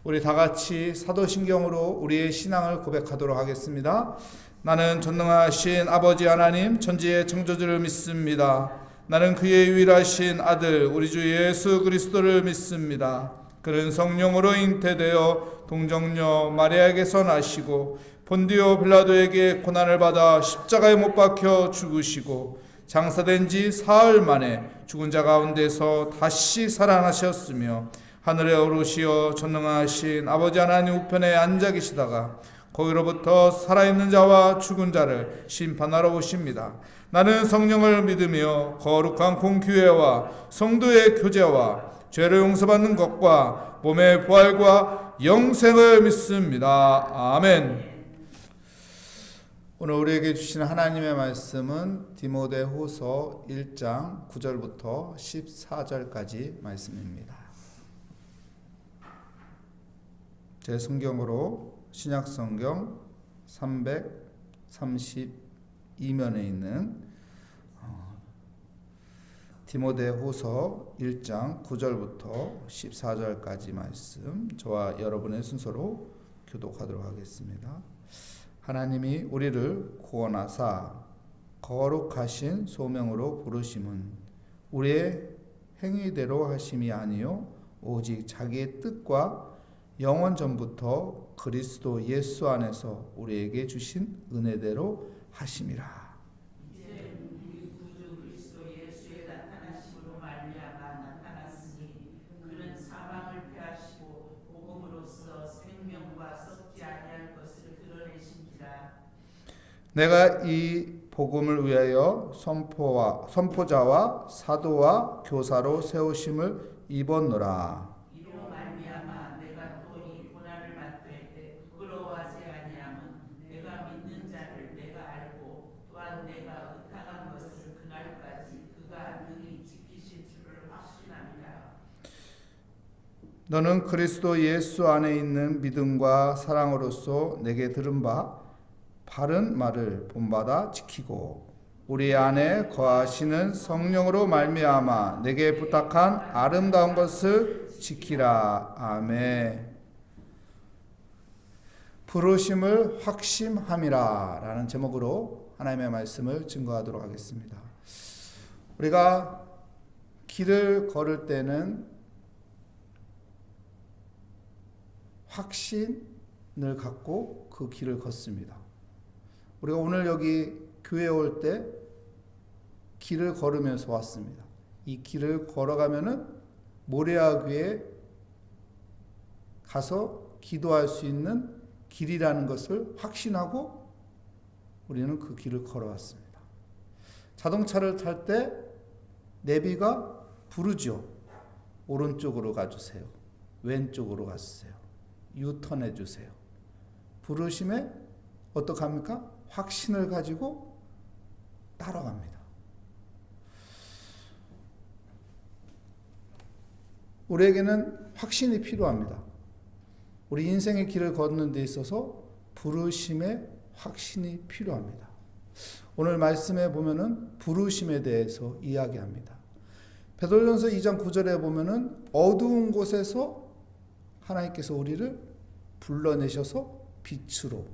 우리 다 같이 사도신경으로 우리의 신앙을 고백하도록 하겠습니다. 나는 전능하신 아버지 하나님 천지의 창조주를 믿습니다. 나는 그의 유일하신 아들 우리 주 예수 그리스도를 믿습니다. 그는 성령으로 잉태되어 동정녀 마리아에게서 나시고 본디오 빌라도에게 고난을 받아 십자가에 못 박혀 죽으시고 장사된 지 사흘 만에 죽은 자 가운데서 다시 살아나셨으며 하늘에 오르시어 전능하신 아버지 하나님 우편에 앉아 계시다가 거기로부터 살아있는 자와 죽은 자를 심판하러 오십니다. 나는 성령을 믿으며 거룩한 공교회와 성도의 교제와 죄를 용서받는 것과 몸의 부활과 영생을 믿습니다. 아멘. 오늘 우리에게 주신 하나님의 말씀은 디모데후서 1장 9절부터 14절까지 말씀입니다. 제 성경으로 신약성경 332면에 있는 디모데후서 1장 9절부터 14절까지 말씀 저와 여러분의 순서로 교독하도록 하겠습니다. 하나님이 우리를 구원하사 거룩하신 소명으로 부르심은 우리의 행위대로 하심이 아니요 오직 자기의 뜻과 영원 전부터 그리스도 예수 안에서 우리에게 주신 은혜대로 하심이라. 이제 우리 구주 그리스도 예수의 나타나심으로 말미암아 나타났으니 그는 사망을 패하시고 복음으로써 생명과 썩지 아니할 것을 드러내신지라. 내가 이 복음을 위하여 선포자와 사도와 교사로 세우심을 입었노라. 너는 그리스도 예수 안에 있는 믿음과 사랑으로서 내게 들은 바른 말을 본받아 지키고 우리 안에 거하시는 성령으로 말미암아 내게 부탁한 아름다운 것을 지키라. 아멘. 부르심을 확심함이라 라는 제목으로 하나님의 말씀을 증거하도록 하겠습니다. 우리가 길을 걸을 때는 확신을 갖고 그 길을 걷습니다. 우리가 오늘 여기 교회에 올 때 길을 걸으면서 왔습니다. 이 길을 걸어가면은 모레아교에 가서 기도할 수 있는 길이라는 것을 확신하고 우리는 그 길을 걸어왔습니다. 자동차를 탈 때 내비가 부르죠. 오른쪽으로 가주세요. 왼쪽으로 가주세요. 유턴해 주세요. 부르심에 어떻게 합니까? 확신을 가지고 따라갑니다. 우리에게는 확신이 필요합니다. 우리 인생의 길을 걷는 데 있어서 부르심의 확신이 필요합니다. 오늘 말씀에 보면은 부르심에 대해서 이야기합니다. 베드로전서 2장 9절에 보면은 어두운 곳에서 하나님께서 우리를 불러내셔서 빛으로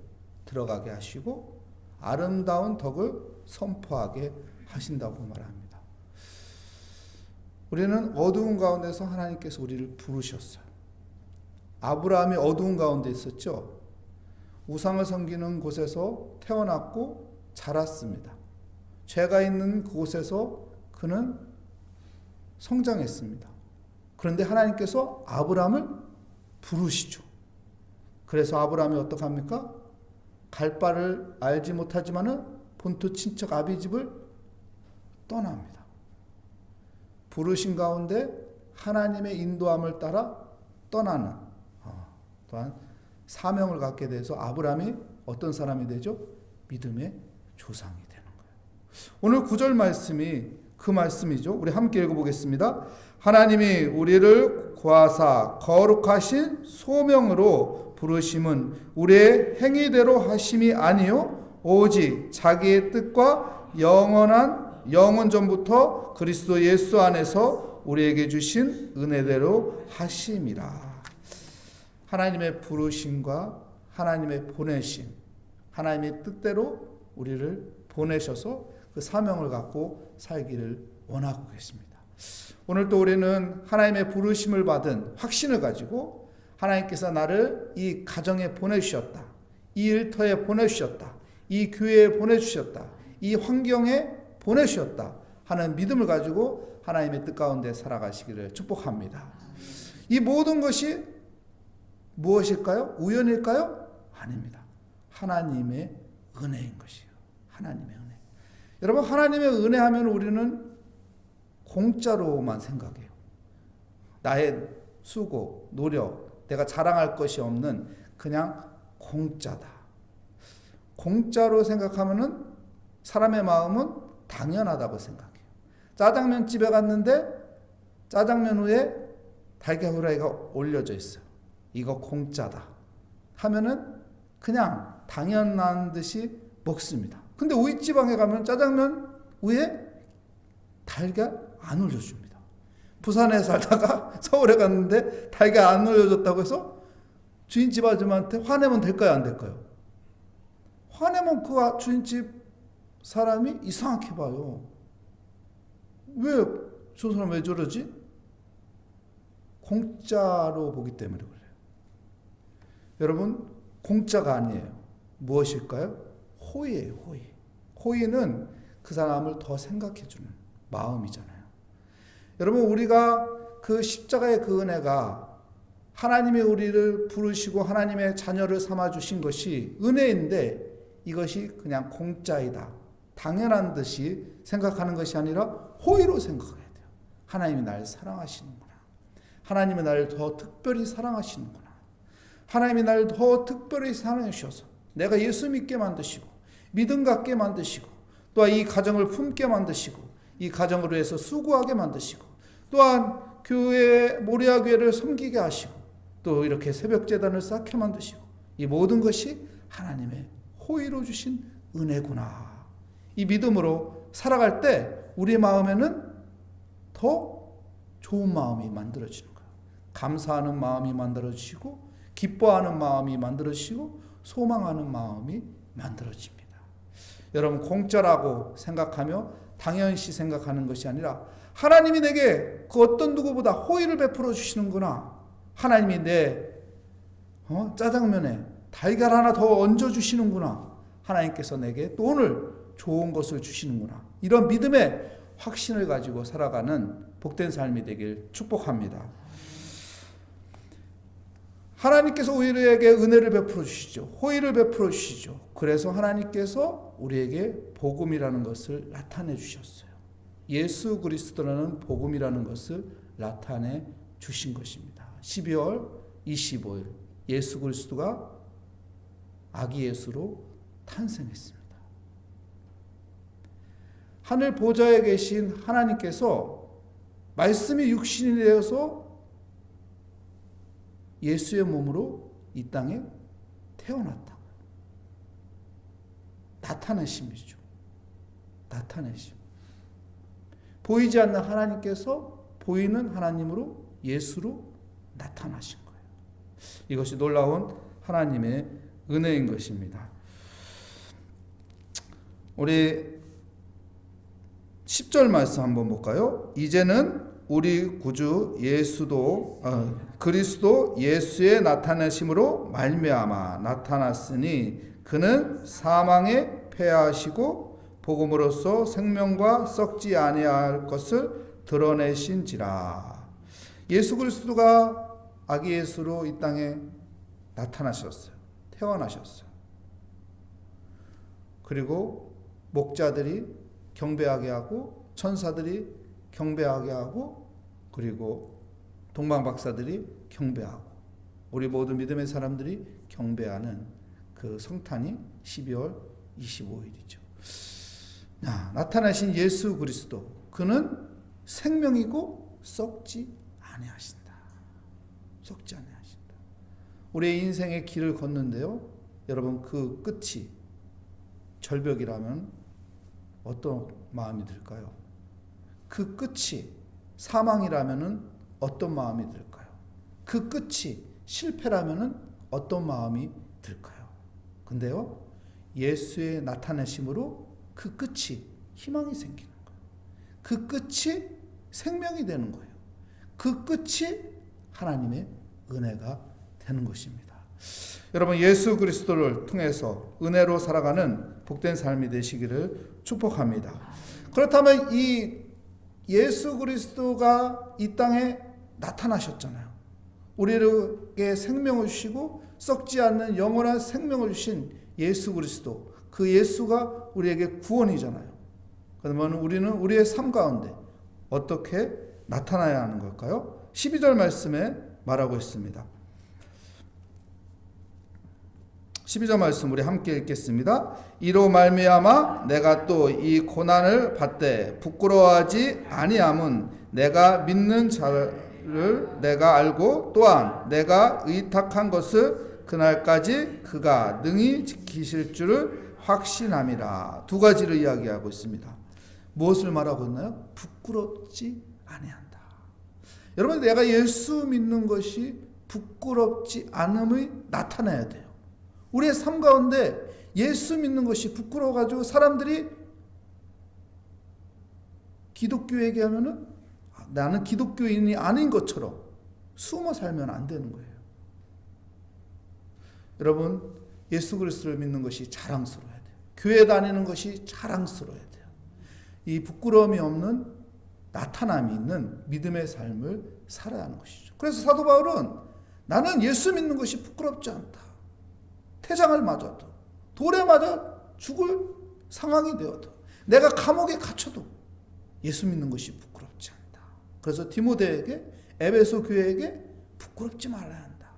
들어가게 하시고 아름다운 덕을 선포하게 하신다고 말합니다. 우리는 어두운 가운데서 하나님께서 우리를 부르셨어요. 아브라함이 어두운 가운데 있었죠. 우상을 섬기는 곳에서 태어났고 자랐습니다. 죄가 있는 그곳에서 그는 성장했습니다. 그런데 하나님께서 아브라함을 부르시죠. 그래서 아브라함이 어떻게 합니까? 갈 바를 알지 못하지만은 본토 친척 아비집을 떠납니다. 부르신 가운데 하나님의 인도함을 따라 떠나는 또한 사명을 갖게 돼서 아브라함이 어떤 사람이 되죠? 믿음의 조상이 되는 거예요. 오늘 9절 말씀이 그 말씀이죠. 우리 함께 읽어보겠습니다. 하나님이 우리를 구하사 거룩하신 소명으로 부르심은 우리의 행위대로 하심이 아니요 오직 자기의 뜻과 영원 전부터 그리스도 예수 안에서 우리에게 주신 은혜대로 하심이라. 하나님의 부르심과 하나님의 보내심, 하나님의 뜻대로 우리를 보내셔서 그 사명을 갖고 살기를 원하고 계십니다. 오늘 또 우리는 하나님의 부르심을 받은 확신을 가지고 하나님께서 나를 이 가정에 보내주셨다, 이 일터에 보내주셨다, 이 교회에 보내주셨다, 이 환경에 보내주셨다 하는 믿음을 가지고 하나님의 뜻 가운데 살아가시기를 축복합니다. 이 모든 것이 무엇일까요? 우연일까요? 아닙니다. 하나님의 은혜인 것이에요. 하나님의 은혜. 여러분, 하나님의 은혜 하면 우리는 공짜로만 생각해요. 나의 수고, 노력, 내가 자랑할 것이 없는 그냥 공짜다. 공짜로 생각하면은 사람의 마음은 당연하다고 생각해요. 짜장면 집에 갔는데 짜장면 위에 달걀 후라이가 올려져 있어요. 이거 공짜다 하면은 그냥 당연한 듯이 먹습니다. 근데 우익지방에 가면 짜장면 위에 달걀 안 올려줍니다. 부산에 살다가 서울에 갔는데 달걀 안 올려줬다고 해서 주인집 아줌마한테 화내면 될까요? 안 될까요? 화내면 그 주인집 사람이 이상하게 봐요. 왜 저 사람 왜 저러지? 공짜로 보기 때문에 그래요. 여러분, 공짜가 아니에요. 무엇일까요? 호의예요. 호의. 호의는 그 사람을 더 생각해주는 마음이잖아요. 여러분, 우리가 그 십자가의 그 은혜가 하나님이 우리를 부르시고 하나님의 자녀를 삼아주신 것이 은혜인데 이것이 그냥 공짜이다, 당연한 듯이 생각하는 것이 아니라 호의로 생각해야 돼요. 하나님이 나를 사랑하시는구나. 하나님이 나를 더 특별히 사랑하시는구나. 하나님이 나를 더 특별히 사랑해 주셔서 내가 예수 믿게 만드시고 믿음 갖게 만드시고 또한 이 가정을 품게 만드시고 이 가정으로 해서 수고하게 만드시고 또한 교회 모리아 교회를 섬기게 하시고 또 이렇게 새벽 제단을 쌓게 만드시고 이 모든 것이 하나님의 호의로 주신 은혜구나. 이 믿음으로 살아갈 때 우리 마음에는 더 좋은 마음이 만들어지는 거예요. 감사하는 마음이 만들어지고 기뻐하는 마음이 만들어지고 소망하는 마음이 만들어집니다. 여러분, 공짜라고 생각하며 당연시 생각하는 것이 아니라 하나님이 내게 그 어떤 누구보다 호의를 베풀어 주시는구나. 하나님이 내 짜장면에 달걀 하나 더 얹어 주시는구나. 하나님께서 내게 또 오늘 좋은 것을 주시는구나. 이런 믿음의 확신을 가지고 살아가는 복된 삶이 되길 축복합니다. 하나님께서 우리에게 은혜를 베풀어 주시죠. 호의를 베풀어 주시죠. 그래서 하나님께서 우리에게 복음이라는 것을 나타내 주셨어요. 예수 그리스도라는 복음이라는 것을 나타내 주신 것입니다. 12월 25일 예수 그리스도가 아기 예수로 탄생했습니다. 하늘 보좌에 계신 하나님께서 말씀이 육신이 되어서 예수의 몸으로 이 땅에 태어났다. 나타내심이죠. 나타내심. 보이지 않는 하나님께서 보이는 하나님으로 예수로 나타나신 거예요. 이것이 놀라운 하나님의 은혜인 것입니다. 우리 10절 말씀 한번 볼까요? 이제는 우리 구주 그리스도 예수의 나타내심으로 말미암아 나타났으니 그는 사망에 패하시고 복음으로써 생명과 썩지 아니할 것을 드러내신지라. 예수 그리스도가 아기 예수로 이 땅에 나타나셨어요. 태어나셨어요. 그리고 목자들이 경배하게 하고 천사들이 경배하게 하고 그리고 동방박사들이 경배하고 우리 모든 믿음의 사람들이 경배하는 그 성탄이 12월 25일이죠. 나타나신 예수 그리스도, 그는 생명이고 썩지 아니하신다. 썩지 아니하신다. 우리의 인생의 길을 걷는데요, 여러분, 그 끝이 절벽이라면 어떤 마음이 들까요? 그 끝이 사망이라면 어떤 마음이 들까요? 그 끝이 실패라면은 어떤 마음이 들까요? 근데요, 예수의 나타내심으로 그 끝이 희망이 생기는 거예요. 그 끝이 생명이 되는 거예요. 그 끝이 하나님의 은혜가 되는 것입니다. 여러분, 예수 그리스도를 통해서 은혜로 살아가는 복된 삶이 되시기를 축복합니다. 그렇다면 이 예수 그리스도가 이 땅에 나타나셨잖아요. 우리에게 생명을 주시고 썩지 않는 영원한 생명을 주신 예수 그리스도, 그 예수가 우리에게 구원이잖아요. 그러면 우리는 우리의 삶 가운데 어떻게 나타나야 하는 걸까요? 12절 말씀에 말하고 있습니다. 12절 말씀 우리 함께 읽겠습니다. 이로 말미암아 내가 또 이 고난을 받되 부끄러워하지 아니함은 내가 믿는 자를 내가 알고 또한 내가 의탁한 것을 그날까지 그가 능히 지키실 줄을 확신함이라. 두 가지를 이야기하고 있습니다. 무엇을 말하고 있나요? 부끄럽지 아니한다. 여러분, 내가 예수 믿는 것이 부끄럽지 않음이 나타나야 돼요. 우리의 삶 가운데 예수 믿는 것이 부끄러워가지고 사람들이 기독교 얘기하면은 나는 기독교인이 아닌 것처럼 숨어 살면 안 되는 거예요. 여러분, 예수 그리스도를 믿는 것이 자랑스러워야 돼요. 교회 다니는 것이 자랑스러워야 돼요. 이 부끄러움이 없는 나타남이 있는 믿음의 삶을 살아야 하는 것이죠. 그래서 사도 바울은 나는 예수 믿는 것이 부끄럽지 않다. 태장을 맞아도, 돌에 맞아 죽을 상황이 되어도, 내가 감옥에 갇혀도 예수 믿는 것이 부끄럽지 않다. 그래서 디모데에게, 에베소 교회에게 부끄럽지 말아야 한다.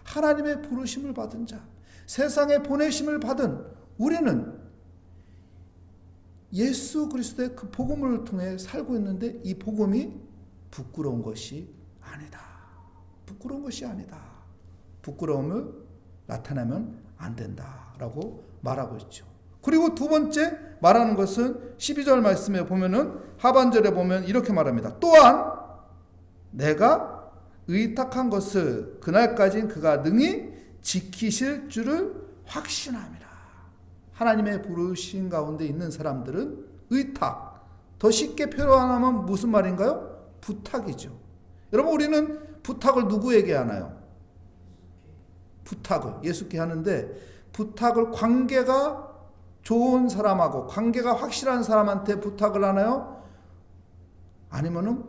하나님의 부르심을 받은 자, 세상에 보내심을 받은 우리는 예수 그리스도의 그 복음을 통해 살고 있는데 이 복음이 부끄러운 것이 아니다. 부끄러운 것이 아니다. 부끄러움을 나타내면 안 된다라고 말하고 있죠. 그리고 두 번째 말하는 것은 12절 말씀에 보면은 하반절에 보면 이렇게 말합니다. 또한 내가 의탁한 것을 그날까지 그가 능히 지키실 줄을 확신함이라. 하나님의 부르신 가운데 있는 사람들은 의탁, 더 쉽게 표현하면 무슨 말인가요? 부탁이죠. 여러분, 우리는 부탁을 누구에게 하나요? 부탁을 예수께 하는데, 부탁을 관계가 좋은 사람하고 관계가 확실한 사람한테 부탁을 하나요? 아니면은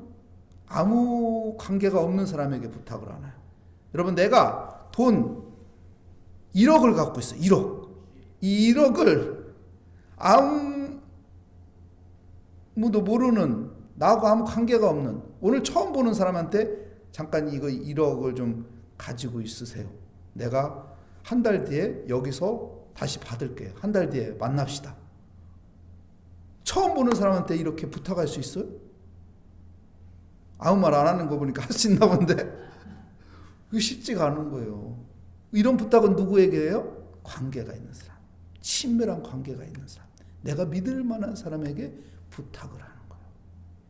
아무 관계가 없는 사람에게 부탁을 하나요? 여러분, 내가 돈 1억을 갖고 있어. 1억. 이 1억을 아무도 모르는, 나하고 아무 관계가 없는, 오늘 처음 보는 사람한테 잠깐 이거 1억을 좀 가지고 있으세요. 내가 한 달 뒤에 여기서 다시 받을게요. 한 달 뒤에 만납시다. 처음 보는 사람한테 이렇게 부탁할 수 있어요? 아무 말 안 하는 거 보니까 할 수 있나 본데. 그게 쉽지가 않은 거예요. 이런 부탁은 누구에게 해요? 관계가 있는 사람, 친밀한 관계가 있는 사람, 내가 믿을 만한 사람에게 부탁을 하는 거예요.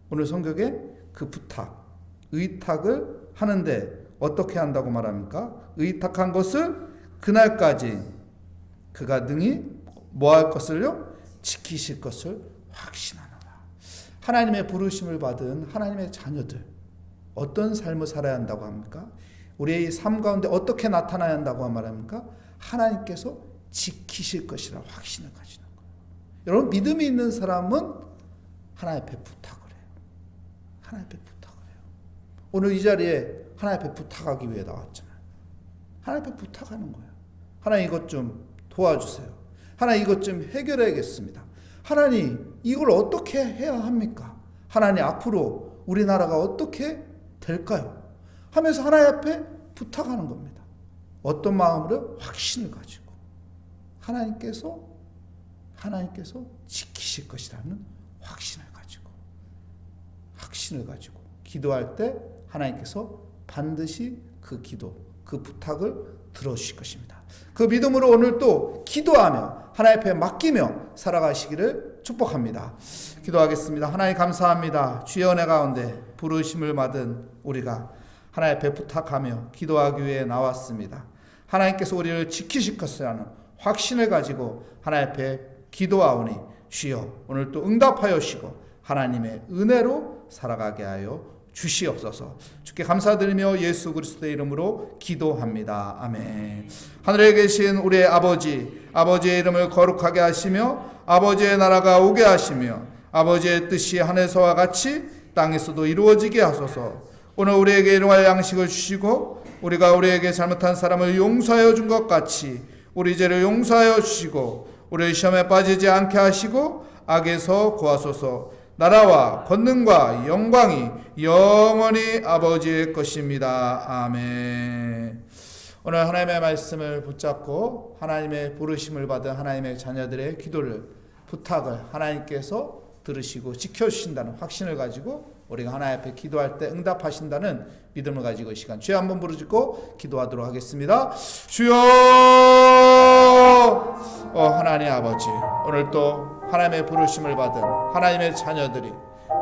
오늘 성경에 그 부탁, 의탁을 하는데 어떻게 한다고 말합니까? 의탁한 것을 그날까지 그가 능히 뭐 할 것을요? 지키실 것을 확신하노라. 하나님의 부르심을 받은 하나님의 자녀들, 어떤 삶을 살아야 한다고 합니까? 우리의 삶 가운데 어떻게 나타나야 한다고 말합니까? 하나님께서 지키실 것이라 확신을 가지는 거예요. 여러분, 믿음이 있는 사람은 하나님 앞에 부탁을 해요. 하나님 앞에 부탁을 해요. 오늘 이 자리에 하나님 앞에 부탁하기 위해 나왔잖아요. 하나님 앞에 부탁하는 거예요. 하나님, 이것 좀 도와주세요. 하나님, 이것 좀 해결해야겠습니다. 하나님, 이걸 어떻게 해야 합니까? 하나님, 앞으로 우리나라가 어떻게 될까요? 하면서 하나님 앞에 부탁하는 겁니다. 어떤 마음으로? 확신을 가지고 하나님께서 지키실 것이라는 확신을 가지고 기도할 때 하나님께서 반드시 그 기도, 그 부탁을 들어주실 것입니다. 그 믿음으로 오늘 또 기도하며 하나님 앞에 맡기며 살아가시기를 축복합니다. 기도하겠습니다. 하나님, 감사합니다. 주의 은혜 가운데 부르심을 받은 우리가 하나님 앞에 부탁하며 기도하기 위해 나왔습니다. 하나님께서 우리를 지키실 것이라는 확신을 가지고 하나님 앞에 기도하오니 주여 오늘 또 응답하여 주시고 하나님의 은혜로 살아가게 하여 주시옵소서. 주께 감사드리며 예수 그리스도의 이름으로 기도합니다. 아멘. 하늘에 계신 우리의 아버지, 아버지의 이름을 거룩하게 하시며 아버지의 나라가 오게 하시며 아버지의 뜻이 하늘에서와 같이 땅에서도 이루어지게 하소서. 오늘 우리에게 일용할 양식을 주시고 우리가 우리에게 잘못한 사람을 용서하여 준 것 같이 우리 죄를 용서하여 주시고 우리를 시험에 빠지지 않게 하시고 악에서 구하소서. 나라와 권능과 영광이 영원히 아버지의 것입니다. 아멘. 오늘 하나님의 말씀을 붙잡고 하나님의 부르심을 받은 하나님의 자녀들의 기도를, 부탁을 하나님께서 들으시고 지켜주신다는 확신을 가지고 우리가 하나님 앞에 기도할 때 응답하신다는 믿음을 가지고 이 시간 주여 한번 부르짖고 기도하도록 하겠습니다. 주여 하나님 아버지, 오늘 또 하나님의 부르심을 받은 하나님의 자녀들이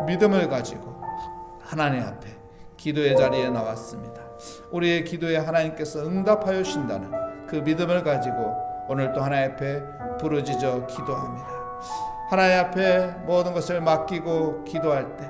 믿음을 가지고 하나님 앞에 기도의 자리에 나왔습니다. 우리의 기도에 하나님께서 응답하여 주신다는 그 믿음을 가지고 오늘 또 하나님 앞에 부르짖어 기도합니다. 하나님 앞에 모든 것을 맡기고 기도할 때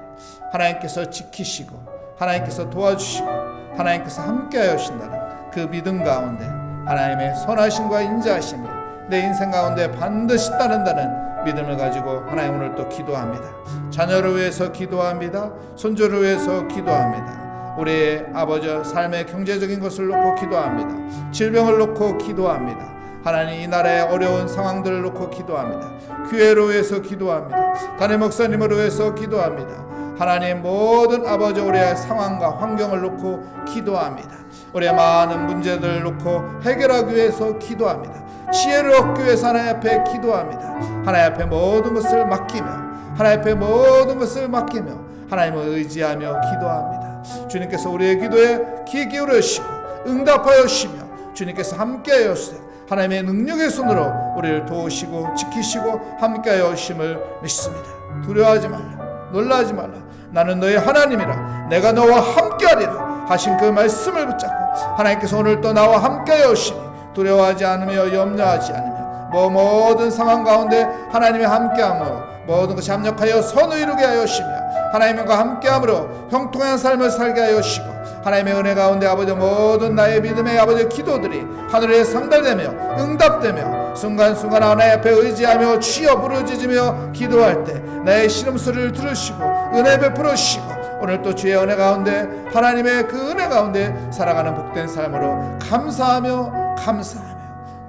하나님께서 지키시고 하나님께서 도와주시고 하나님께서 함께하여 주신다는 그 믿음 가운데 하나님의 선하심과 인자하심이 내 인생 가운데 반드시 따른다는 믿음을 가지고 하나님 오늘 또 기도합니다. 자녀를 위해서 기도합니다. 손주를 위해서 기도합니다. 우리의 아버지 삶의 경제적인 것을 놓고 기도합니다. 질병을 놓고 기도합니다. 하나님 이 나라의 어려운 상황들을 놓고 기도합니다. 교회를 위해서 기도합니다. 담임 목사님을 위해서 기도합니다. 하나님 모든 아버지 우리의 상황과 환경을 놓고 기도합니다. 우리의 많은 문제들을 놓고 해결하기 위해서 기도합니다. 지혜를 얻기 위해서 하나님 앞에 기도합니다. 하나님 앞에 모든 것을 맡기며 하나님 앞에 모든 것을 맡기며 하나님을 의지하며 기도합니다. 주님께서 우리의 기도에 귀 기울여 주시고 응답하여 주시며 주님께서 함께하여 주세요. 하나님의 능력의 손으로 우리를 도우시고 지키시고 함께하여 주심을 믿습니다. 두려워하지 말라, 놀라지 말라. 나는 너의 하나님이라, 내가 너와 함께하리라 하신 그 말씀을 붙잡고 하나님께서 오늘 또 나와 함께하여 주시니 두려워하지 않으며 염려하지 않으며 모든 상황 가운데 하나님의 함께함으로 모든 것이 합력하여 선을 이루게 하여 주시며 하나님과 함께함으로 형통한 삶을 살게 하여 주시고 하나님의 은혜 가운데 아버지 모든 나의 믿음의 아버지 기도들이 하늘에 상달되며 응답되며 순간순간 하나님 앞에 의지하며 주여 부르짖으며 기도할 때 나의 신음소리를 들으시고 은혜 베풀어 주시고 오늘 또 주의 은혜 가운데 하나님의 그 은혜 가운데 살아가는 복된 삶으로 감사하며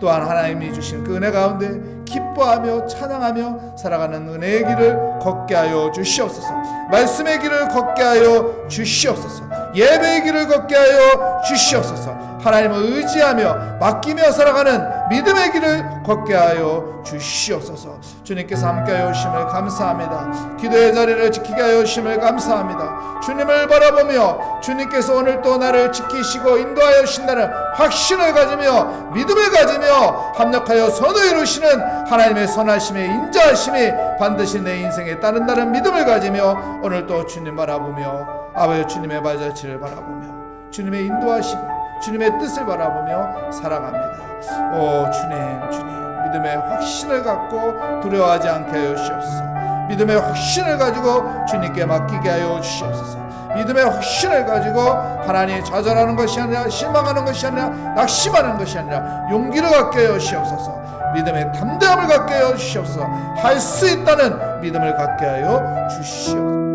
또한 하나님이 주신 그 은혜 가운데 기뻐하며 찬양하며 살아가는 은혜의 길을 걷게 하여 주시옵소서. 말씀의 길을 걷게 하여 주시옵소서. 예배의 길을 걷게 하여 주시옵소서. 하나님을 의지하며 맡기며 살아가는 믿음의 길을 걷게 하여 주시옵소서. 주님께서 함께하여 주심을 감사합니다. 기도의 자리를 지키게 하여 주심을 감사합니다. 주님을 바라보며 주님께서 오늘 또 나를 지키시고 인도하여 주신다는 확신을 가지며 믿음을 가지며 합력하여 선을 이루시는 하나님의 선하심의 인자하심이 반드시 내 인생에 따른다는 믿음을 가지며 오늘 또 주님 바라보며 아버지 주님의 발자취를 바라보며 주님의 인도하심을 주님의 뜻을 바라보며 살아갑니다. 오 주님 믿음의 확신을 갖고 두려워하지 않게 하여 주시옵소서. 믿음의 확신을 가지고 주님께 맡기게 하여 주시옵소서. 믿음의 확신을 가지고 하나님 좌절하는 것이 아니라 실망하는 것이 아니라 낙심하는 것이 아니라 용기를 갖게 하여 주시옵소서. 믿음의 담대함을 갖게 하여 주시옵소서. 할 수 있다는 믿음을 갖게 하여 주시옵소서.